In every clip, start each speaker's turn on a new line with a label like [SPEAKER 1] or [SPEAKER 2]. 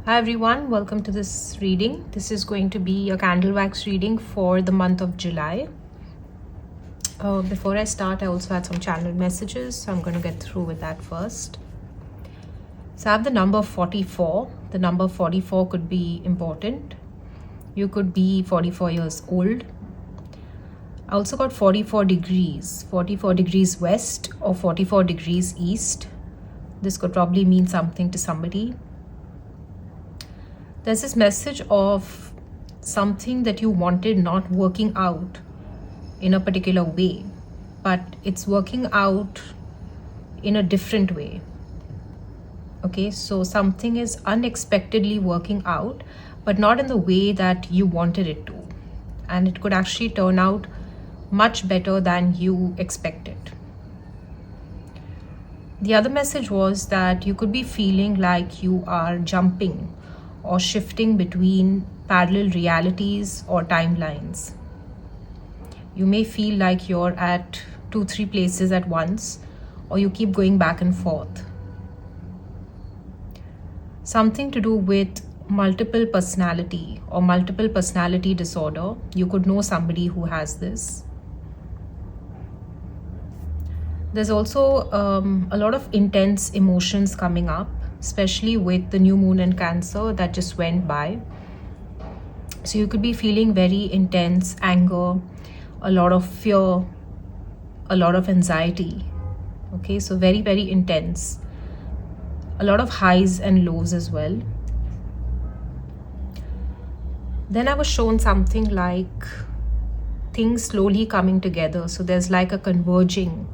[SPEAKER 1] Hi everyone, welcome to this reading. This is going to be a candle wax reading for the month of July. Before I start, I also had some channel messages, so I'm going to get through with that first. So I have the number 44. The number 44 could be important. You could be 44 years old. I also got 44 degrees west or 44 degrees east. This could probably mean something to somebody. There's this message of something that you wanted not working out in a particular way, but it's working out in a different way. Okay, so something is unexpectedly working out, but not in the way that you wanted it to. And it could actually turn out much better than you expected. The other message was that you could be feeling like you are jumping or shifting between parallel realities or timelines. You may feel like you're at 2-3 places at once, or you keep going back and forth. Something to do with multiple personality or multiple personality disorder. You could know somebody who has this. There's also a lot of intense emotions coming up, especially with the new moon in Cancer that just went by. So you could be feeling very intense anger, a lot of fear, a lot of anxiety. Okay, so very, very intense. A lot of highs and lows as well. Then I was shown something like things slowly coming together. So there's like a converging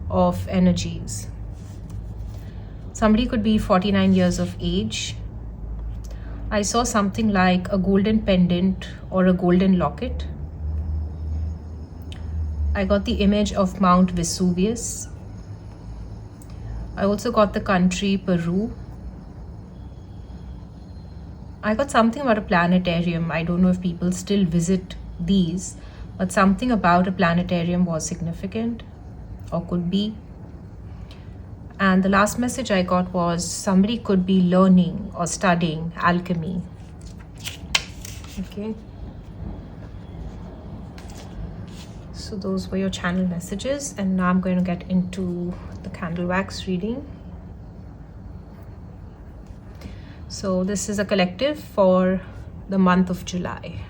[SPEAKER 1] of energies. Somebody could be 49 years of age. I saw something like a golden pendant or a golden locket. I got the image of Mount Vesuvius. I also got the country Peru. I got something about a planetarium. I don't know if people still visit these, but something about a planetarium was significant or could be. And the last message I got was somebody could be learning or studying alchemy. Okay. So those were your channel messages. And now I'm going to get into the candle wax reading. So this is a collective for the month of July.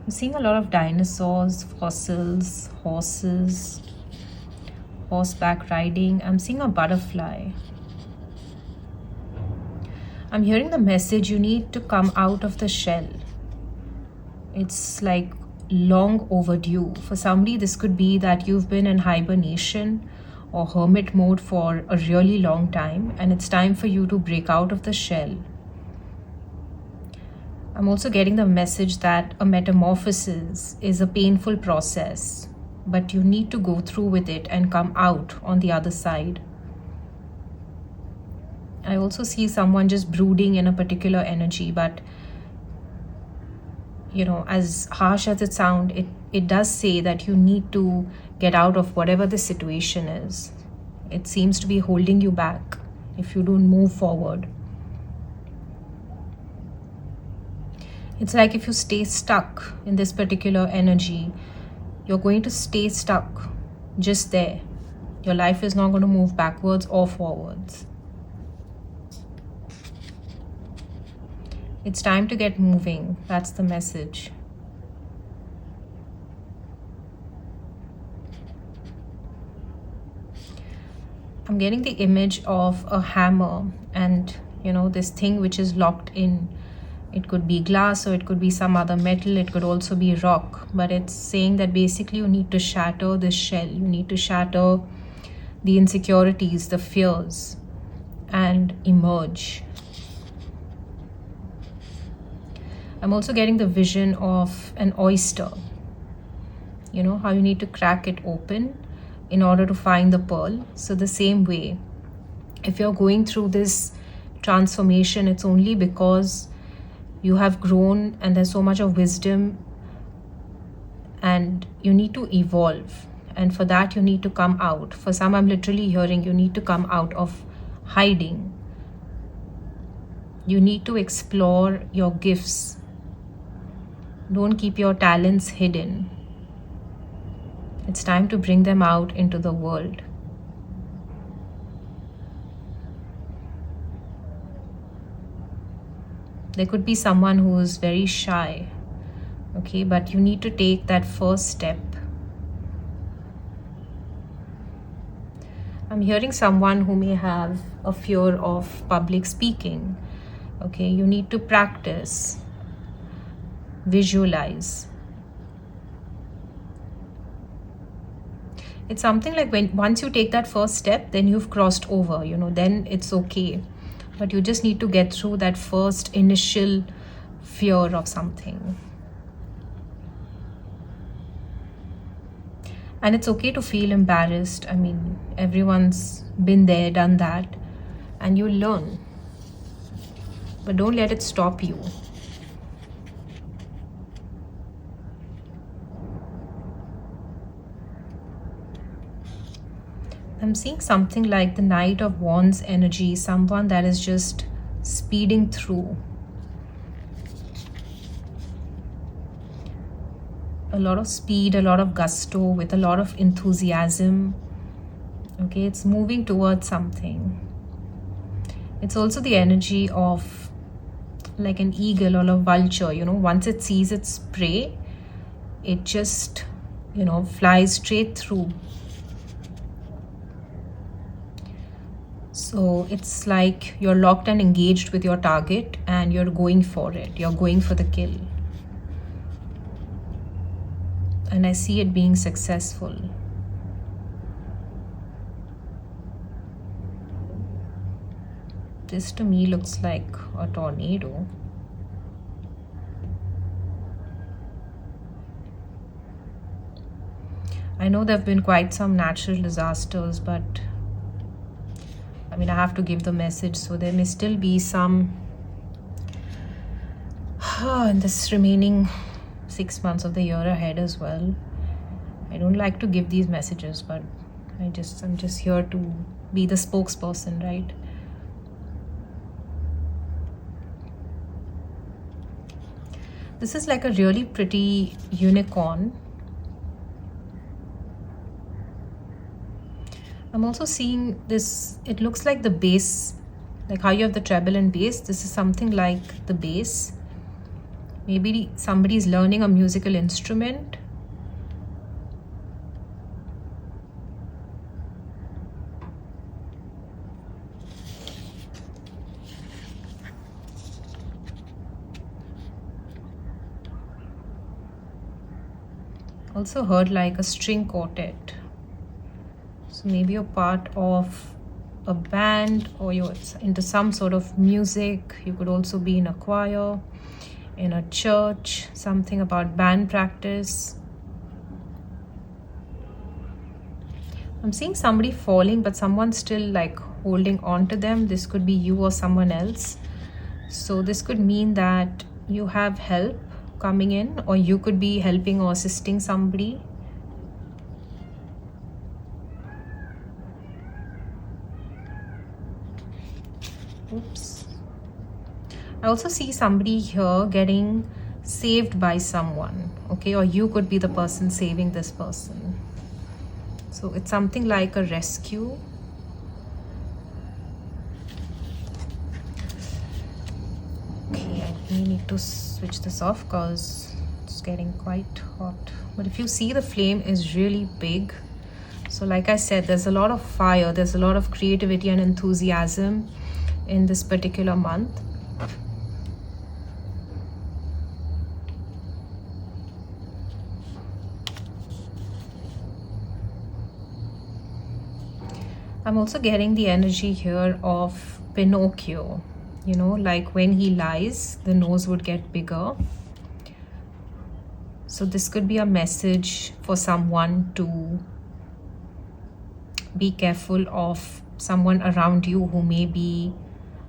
[SPEAKER 1] I'm seeing a lot of dinosaurs, fossils, horses, horseback riding. I'm seeing a butterfly. I'm hearing the message you need to come out of the shell. It's like long overdue. For somebody, this could be that you've been in hibernation or hermit mode for a really long time, and it's time for you to break out of the shell. I'm also getting the message that a metamorphosis is a painful process, but you need to go through with it and come out on the other side. I also see someone just brooding in a particular energy, but you know, as harsh as it sounds, it does say that you need to get out of whatever the situation is. It seems to be holding you back if you don't move forward. It's like if you stay stuck in this particular energy, you're going to stay stuck just there. Your life is not going to move backwards or forwards. It's time to get moving. That's the message. I'm getting the image of a hammer and, you know, this thing which is locked in. It could be glass or it could be some other metal. It could also be rock. But it's saying that basically you need to shatter this shell. You need to shatter the insecurities, the fears, and emerge. I'm also getting the vision of an oyster. You know, how you need to crack it open in order to find the pearl. So the same way, if you're going through this transformation, it's only because you have grown and there's so much of wisdom and you need to evolve. And for that, you need to come out. For some, I'm literally hearing you need to come out of hiding. You need to explore your gifts. Don't keep your talents hidden. It's time to bring them out into the world. There could be someone who is very shy, okay, but you need to take that first step. I'm hearing someone who may have a fear of public speaking, okay. You need to practice, visualize. It's something like once you take that first step, then you've crossed over, then it's okay. But you just need to get through that first initial fear of something. And it's okay to feel embarrassed. I mean, everyone's been there, done that, and you learn. But don't let it stop you. I'm seeing something like the Knight of Wands energy, someone that is just speeding through. A lot of speed, a lot of gusto, with a lot of enthusiasm. Okay, it's moving towards something. It's also the energy of like an eagle or a vulture, once it sees its prey, it just, flies straight through. So it's like you're locked and engaged with your target and you're going for it. You're going for the kill. And I see it being successful. This to me looks like a tornado. I know there have been quite some natural disasters, but I mean, I have to give the message, so there may still be some in this remaining 6 months of the year ahead as well. I don't like to give these messages, but I'm just here to be the spokesperson, right? This is like a really pretty unicorn. I'm also seeing this, it looks like the bass, like how you have the treble and bass. This is something like the bass. Maybe somebody's learning a musical instrument. Also heard like a string quartet. So maybe you're part of a band, or you're into some sort of music. You could also be in a choir, in a church, something about band practice. I'm seeing somebody falling, but someone's still like holding on to them. This could be you or someone else. So this could mean that you have help coming in, or you could be helping or assisting somebody. Oops. I also see somebody here getting saved by someone, okay, or you could be the person saving this person. So it's something like a rescue. Okay, I may need to switch this off because it's getting quite hot. But if you see, the flame is really big. So like I said, there's a lot of fire, there's a lot of creativity and enthusiasm in this particular month. I'm also getting the energy here of Pinocchio, like when he lies, the nose would get bigger. So this could be a message for someone to be careful of someone around you who may be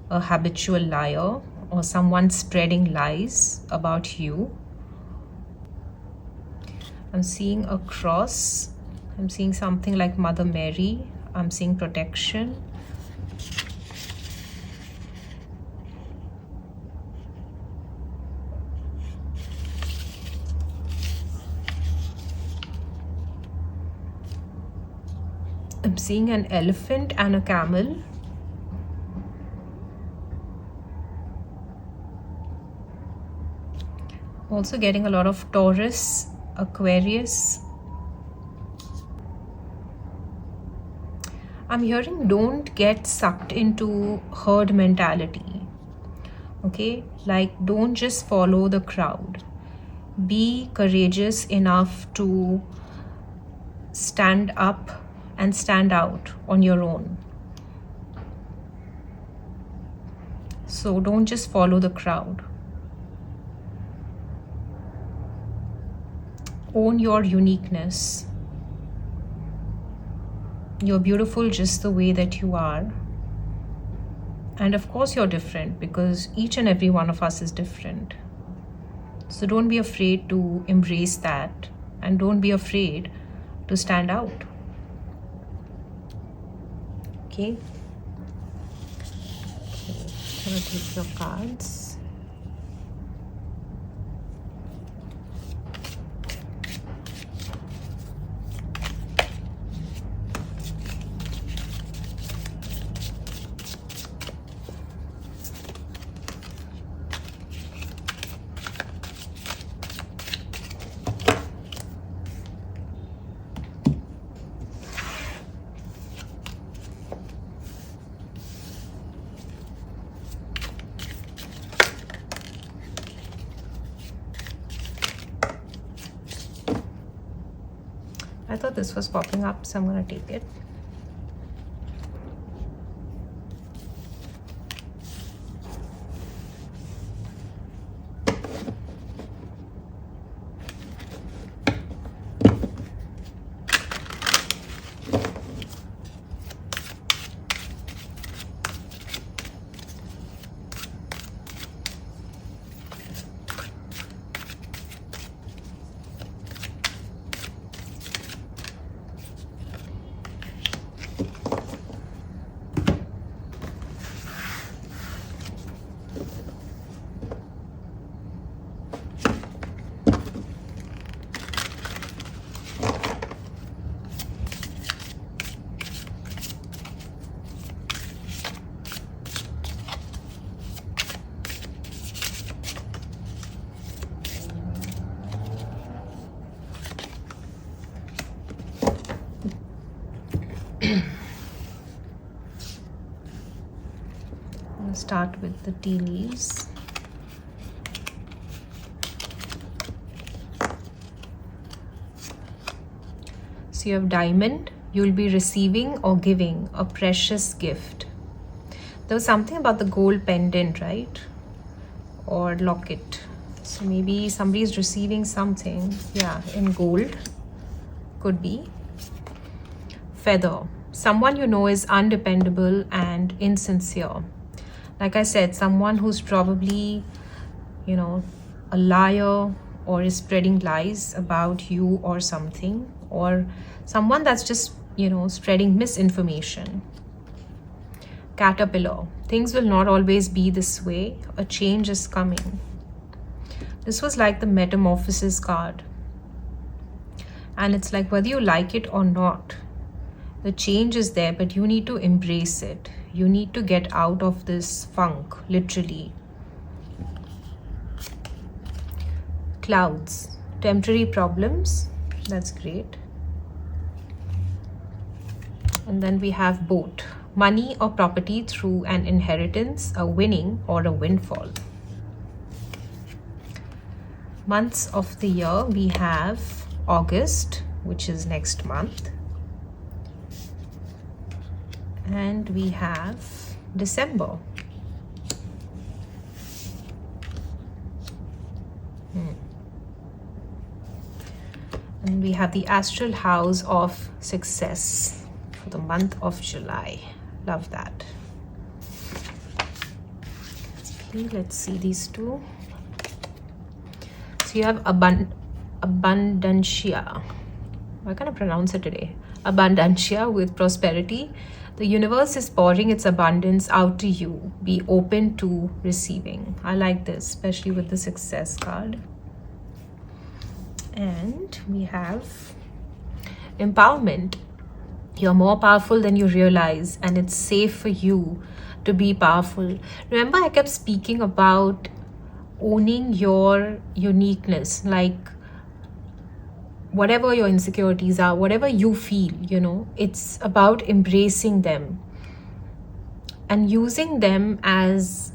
[SPEAKER 1] a habitual liar, or someone spreading lies about you. I'm seeing a cross. I'm seeing something like Mother Mary. I'm seeing protection. I'm seeing an elephant and a camel. Also getting a lot of Taurus, Aquarius. I'm hearing don't get sucked into herd mentality. Okay, like don't just follow the crowd. Be courageous enough to stand up and stand out on your own. So don't just follow the crowd. Own your uniqueness. You're beautiful just the way that you are. And of course you're different, because each and every one of us is different. So don't be afraid to embrace that, and don't be afraid to stand out. Okay. I'm gonna take your cards. I thought this was popping up, so I'm going to take it. Start with the tea leaves. So you have diamond. You'll be receiving or giving a precious gift. There was something about the gold pendant, right? Or locket. So maybe somebody's receiving something, yeah, in gold. Could be. Feather. Someone you know is undependable and insincere. Like I said, someone who's probably, you know, a liar or is spreading lies about you or something, or someone that's just, you know, spreading misinformation. Caterpillar. Things will not always be this way. A change is coming. This was like the metamorphosis card. And it's like whether you like it or not, the change is there, but you need to embrace it. You need to get out of this funk, literally. Clouds. Temporary problems. That's great. And then we have boat. Money or property through an inheritance, a winning or a windfall. Months of the year, we have August, which is next month. And we have December. And we have the astral house of success for the month of July. Love that. Okay, let's see these two. So you have abundancia. I can't pronounce it today. Abundancia with prosperity. The universe is pouring its abundance out to you. Be open to receiving. I like this, especially with the success card. And we have empowerment. You're more powerful than you realize, and it's safe for you to be powerful. Remember, I kept speaking about owning your uniqueness, like whatever your insecurities are, whatever you feel, you know, it's about embracing them and using them as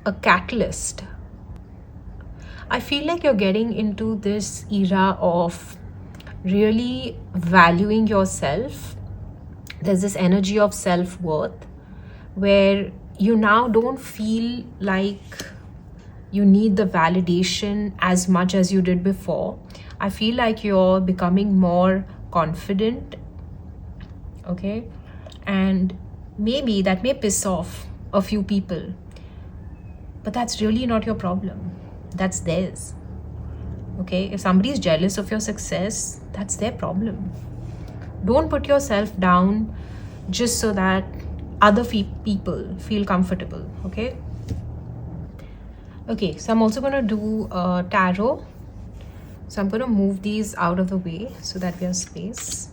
[SPEAKER 1] a catalyst. I feel like you're getting into this era of really valuing yourself. There's this energy of self-worth where you now don't feel like you need the validation as much as you did before. I feel like you're becoming more confident, okay? And maybe that may piss off a few people, but that's really not your problem. That's theirs, okay? If somebody is jealous of your success, that's their problem. Don't put yourself down just so that other people feel comfortable, okay? Okay, so I'm also going to do tarot. So I'm going to move these out of the way so that we have space.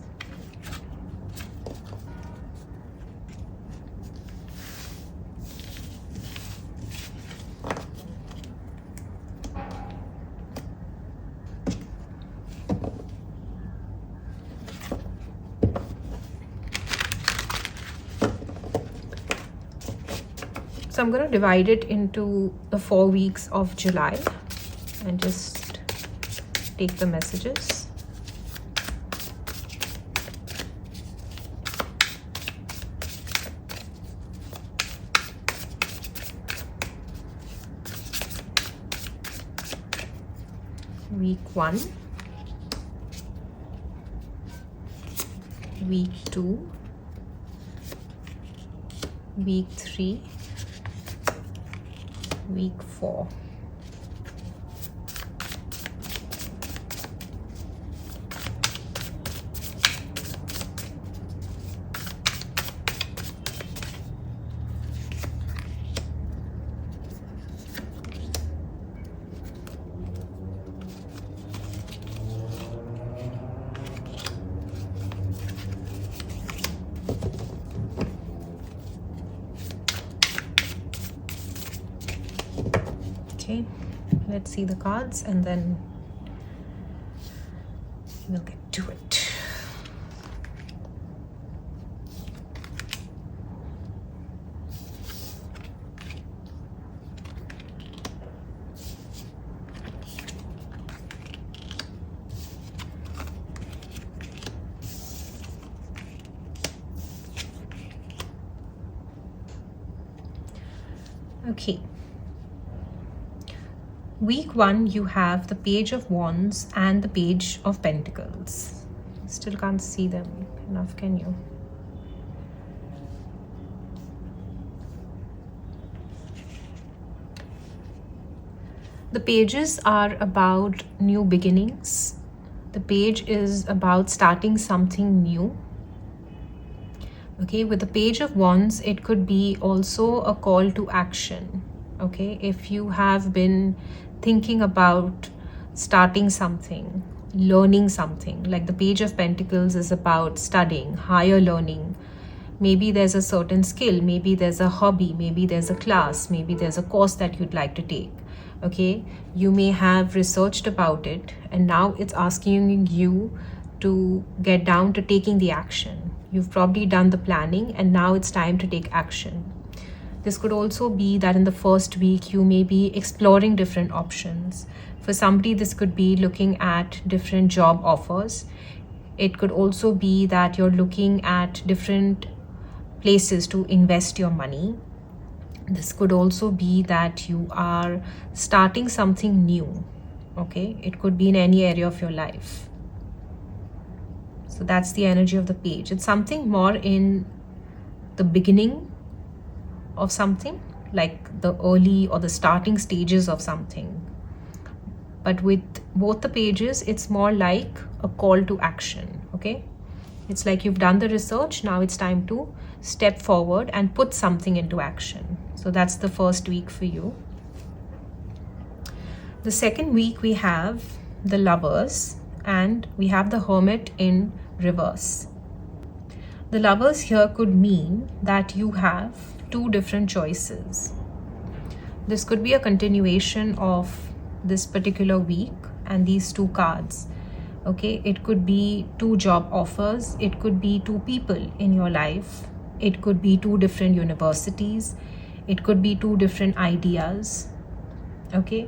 [SPEAKER 1] So I'm going to divide it into the 4 weeks of July and just take the messages. Week 1, week 2, week 3, week 4. Okay, let's see the cards and then we'll get to it. Okay. Week 1, you have the Page of Wands and the Page of Pentacles. Still can't see them enough, can you? The pages are about new beginnings. The page is about starting something new. Okay, with the Page of Wands, it could be also a call to action. Okay, if you have been thinking about starting something, learning something, like the Page of Pentacles is about studying, higher learning. Maybe there's a certain skill, maybe there's a hobby, maybe there's a class, maybe there's a course that you'd like to take. Okay, you may have researched about it and now it's asking you to get down to taking the action. You've probably done the planning and now it's time to take action. This could also be that in the first week, you may be exploring different options. For somebody, this could be looking at different job offers. It could also be that you're looking at different places to invest your money. This could also be that you are starting something new. Okay, it could be in any area of your life. So that's the energy of the page. It's something more in the beginning of something, like the early or the starting stages of something. But with both the pages, it's more like a call to action, okay? It's like you've done the research, now it's time to step forward and put something into action. So that's the first week for you. The second week we have the Lovers and we have the Hermit in reverse. The Lovers here could mean that you have two different choices. This could be a continuation of this particular week and these two cards. Okay, it could be two job offers, it could be two people in your life, it could be two different universities, it could be two different ideas. Okay,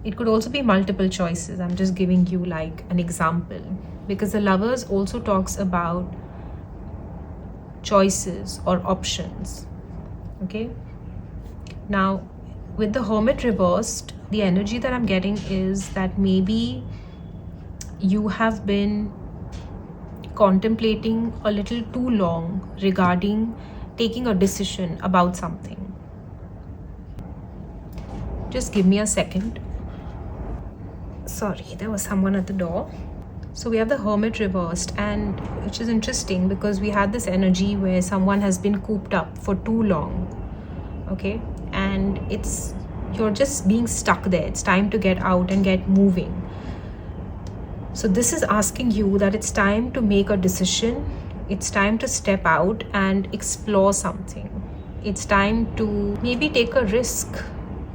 [SPEAKER 1] it could also be multiple choices. I'm just giving you like an example, because the Lovers also talks about choices or options. Okay, now with the Hermit reversed, the energy that I'm getting is that maybe you have been contemplating a little too long regarding taking a decision about something. Just give me a second. Sorry, there was someone at the door. So we have the Hermit reversed, and which is interesting because we had this energy where someone has been cooped up for too long. Okay, and you're just being stuck there. It's time to get out and get moving. So this is asking you that it's time to make a decision. It's time to step out and explore something. It's time to maybe take a risk.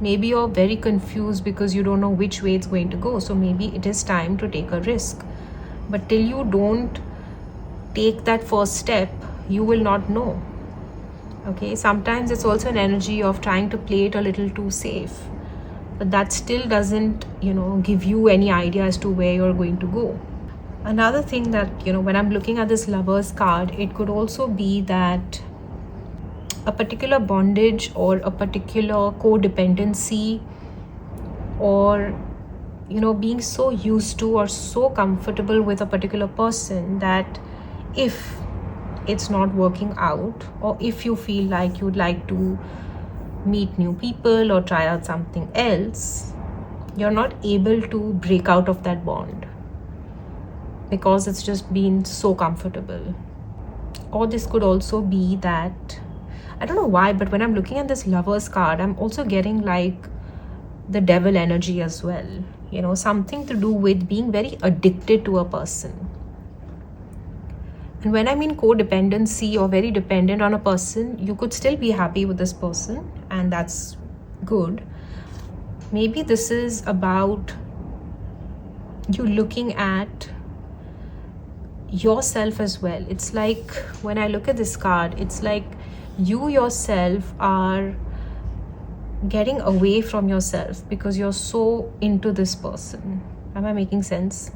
[SPEAKER 1] Maybe you're very confused because you don't know which way it's going to go. So maybe it is time to take a risk. But till you don't take that first step, you will not know. Okay, sometimes it's also an energy of trying to play it a little too safe. But that still doesn't, give you any idea as to where you're going to go. Another thing that, when I'm looking at this Lovers card, it could also be that a particular bondage or a particular codependency, or, being so used to or so comfortable with a particular person that if it's not working out, or if you feel like you'd like to meet new people or try out something else, you're not able to break out of that bond because it's just been so comfortable. Or this could also be that, I don't know why, but when I'm looking at this Lovers card, I'm also getting like the Devil energy as well. Something to do with being very addicted to a person. And when I mean codependency or very dependent on a person, you could still be happy with this person, and that's good. Maybe this is about you looking at yourself as well. It's like when I look at this card, it's like you yourself are getting away from yourself because you're so into this person. Am I making sense?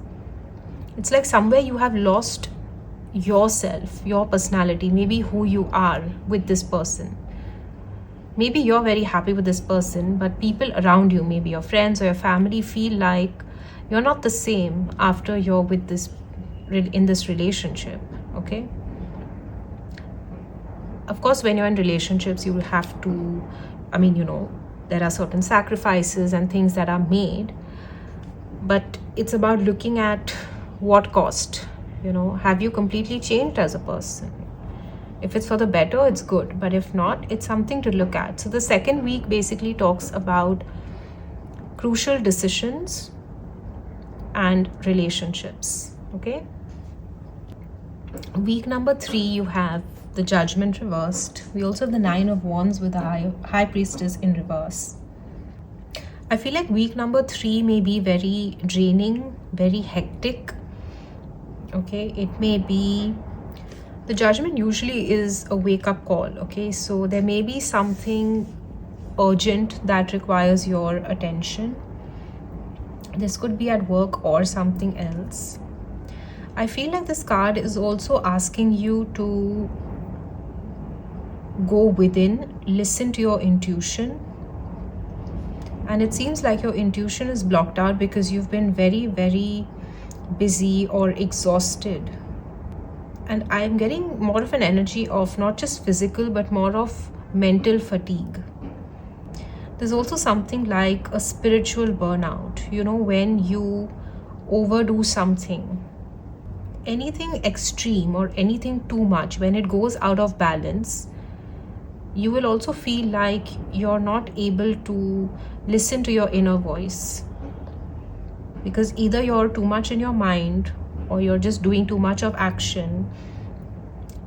[SPEAKER 1] It's like somewhere you have lost yourself, your personality, maybe who you are with this person. Maybe you're very happy with this person, but people around you, maybe your friends or your family, feel like you're not the same after you're with this in this relationship. Okay, of course, when you're in relationships, you will have to, there are certain sacrifices and things that are made, but it's about looking at what cost. Have you completely changed as a person? If it's for the better, it's good, but if not, it's something to look at. So the second week basically talks about crucial decisions and relationships. Okay, week number 3, you have the Judgment reversed. We also have the 9 of Wands with the High Priestess in reverse. I feel like week number 3 may be very draining, very hectic. Okay, it may be, the Judgment usually is a wake-up call. Okay, so there may be something urgent that requires your attention. This could be at work or something else. I feel like this card is also asking you to go within, listen to your intuition. And it seems like your intuition is blocked out because you've been very, very busy or exhausted. And I'm getting more of an energy of not just physical but more of mental fatigue. There's also something like a spiritual burnout, when you overdo something, anything extreme or anything too much, when it goes out of balance, you will also feel like you're not able to listen to your inner voice, because either you're too much in your mind or you're just doing too much of action.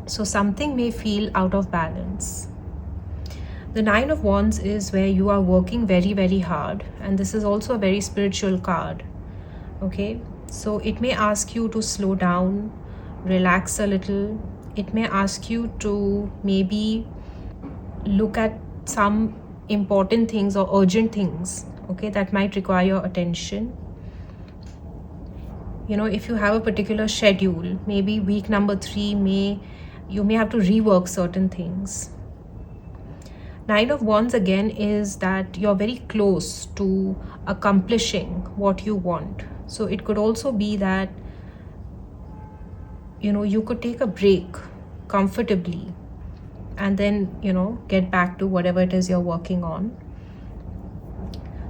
[SPEAKER 1] So something may feel out of balance. The Nine of Wands is where you are working very, very hard, and this is also a very spiritual card. Okay, so it may ask you to slow down, relax a little. It may ask you to maybe look at some important things or urgent things, okay, that might require your attention. If you have a particular schedule, maybe week number 3 you may have to rework certain things. Nine of Wands again is that you're very close to accomplishing what you want. So it could also be that you could take a break comfortably and then get back to whatever it is you're working on.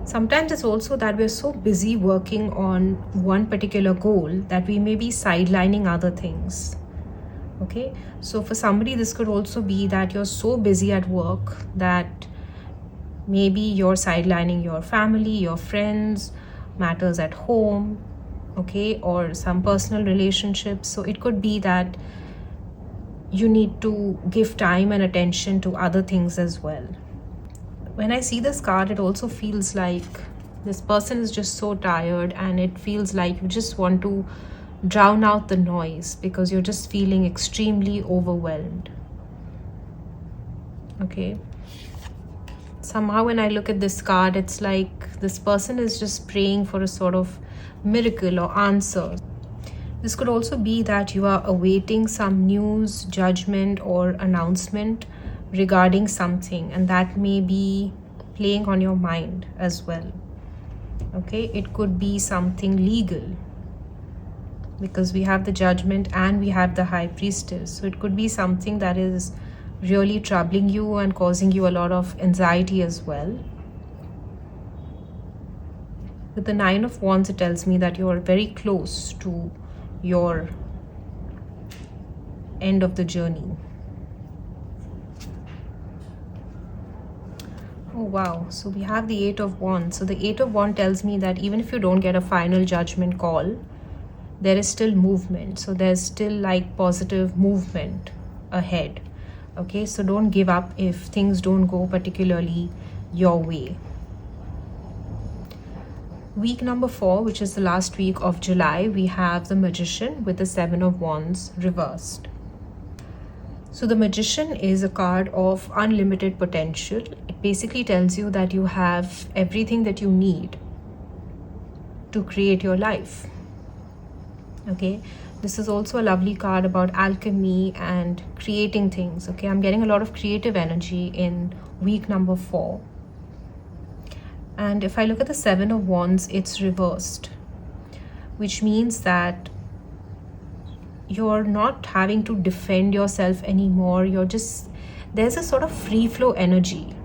[SPEAKER 1] Sometimes it's also that we're so busy working on one particular goal that we may be sidelining other things. Okay, so for somebody, this could also be that you're so busy at work that maybe you're sidelining your family, your friends, matters at home, okay, or some personal relationships. So it could be that you need to give time and attention to other things as well. When I see this card, it also feels like this person is just so tired, and it feels like you just want to drown out the noise because you're just feeling extremely overwhelmed. Okay, somehow when I look at this card, it's like this person is just praying for a sort of miracle or answer. This could also be that you are awaiting some news, judgment, or announcement regarding something, and that may be playing on your mind as well. Okay, it could be something legal, because we have the Judgment and we have the High Priestess. So it could be something that is really troubling you and causing you a lot of anxiety as well. With the Nine of Wands, it tells me that you are very close to your end of the journey. Oh wow, so we have the Eight of Wands. So the Eight of Wands tells me that even if you don't get a final judgment call, there is still movement. So there's still like positive movement ahead. Okay, so don't give up if things don't go particularly your way. Week number 4, which is the last week of July, we have the Magician with the Seven of Wands reversed. So the Magician is a card of unlimited potential. It basically tells you that you have everything that you need to create your life. Okay, this is also a lovely card about alchemy and creating things. Okay, I'm getting a lot of creative energy in week number 4. And if I look at the Seven of Wands, it's reversed, which means that you're not having to defend yourself anymore. There's a sort of free flow energy.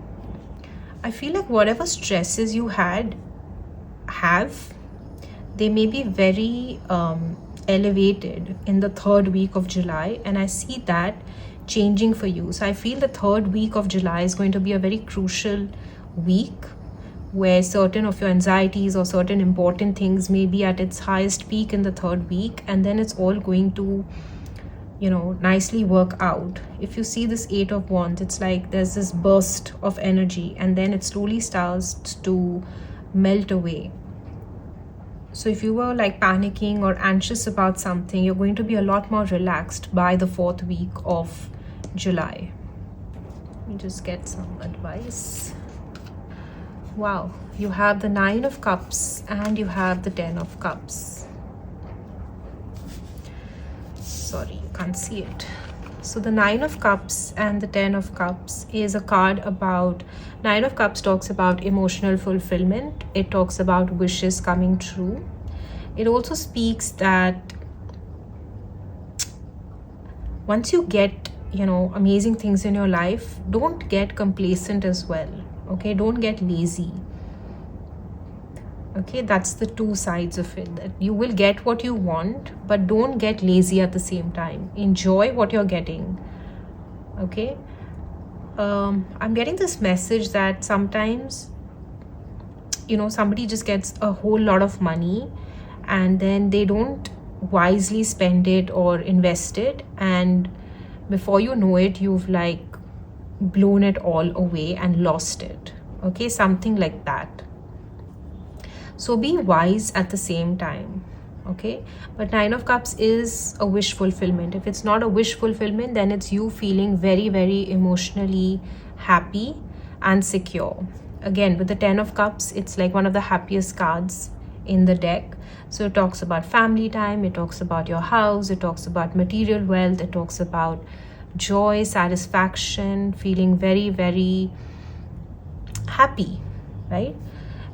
[SPEAKER 1] I feel like whatever stresses you have, they may be very elevated in the 3rd week of July, and I see that changing for you. So I feel the 3rd week of July is going to be a very crucial week where certain of your anxieties or certain important things may be at its highest peak in the 3rd week, and then it's all going to nicely work out. If you see this Eight of Wands, it's like there's this burst of energy and then it slowly starts to melt away. So if you were like panicking or anxious about something, you're going to be a lot more relaxed by the 4th week of July. Let me just get some advice. Wow, you have the Nine of Cups and you have the 10 of Cups. Sorry, you can't see it. So the Nine of Cups and the 10 of Cups is a card about, Nine of Cups talks about emotional fulfillment. It talks about wishes coming true. It also speaks that once you get, amazing things in your life, don't get complacent as well. Okay, don't get lazy. Okay, that's the two sides of it, that you will get what you want, but don't get lazy at the same time. Enjoy what you're getting. Okay, I'm getting this message that sometimes, you know, somebody just gets a whole lot of money and then they don't wisely spend it or invest it, and before you know it, you've like blown it all away and lost it. Okay, something like that. So be wise at the same time. Okay, but Nine of Cups is a wish fulfillment. If it's not a wish fulfillment, then it's you feeling very, very emotionally happy and secure. Again, with the Ten of Cups, it's like one of the happiest cards in the deck. So it talks about family time, it talks about your house, it talks about material wealth, it talks about joy, satisfaction, feeling very, very happy, right?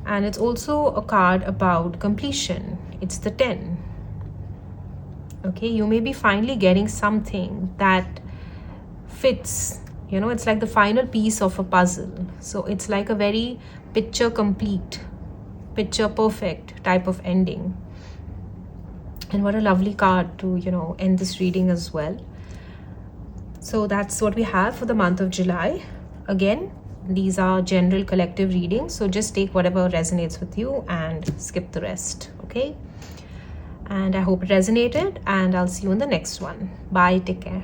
[SPEAKER 1] And it's also a card about completion. It's the 10. Okay, you may be finally getting something that fits, you know, it's like the final piece of a puzzle. So it's like a very picture complete, picture perfect type of ending. And what a lovely card to, you know, end this reading as well. So that's what we have for the month of July. Again, these are general collective readings, so just take whatever resonates with you and skip the rest. Okay, and I hope it resonated, and I'll see you in the next one. Bye, take care.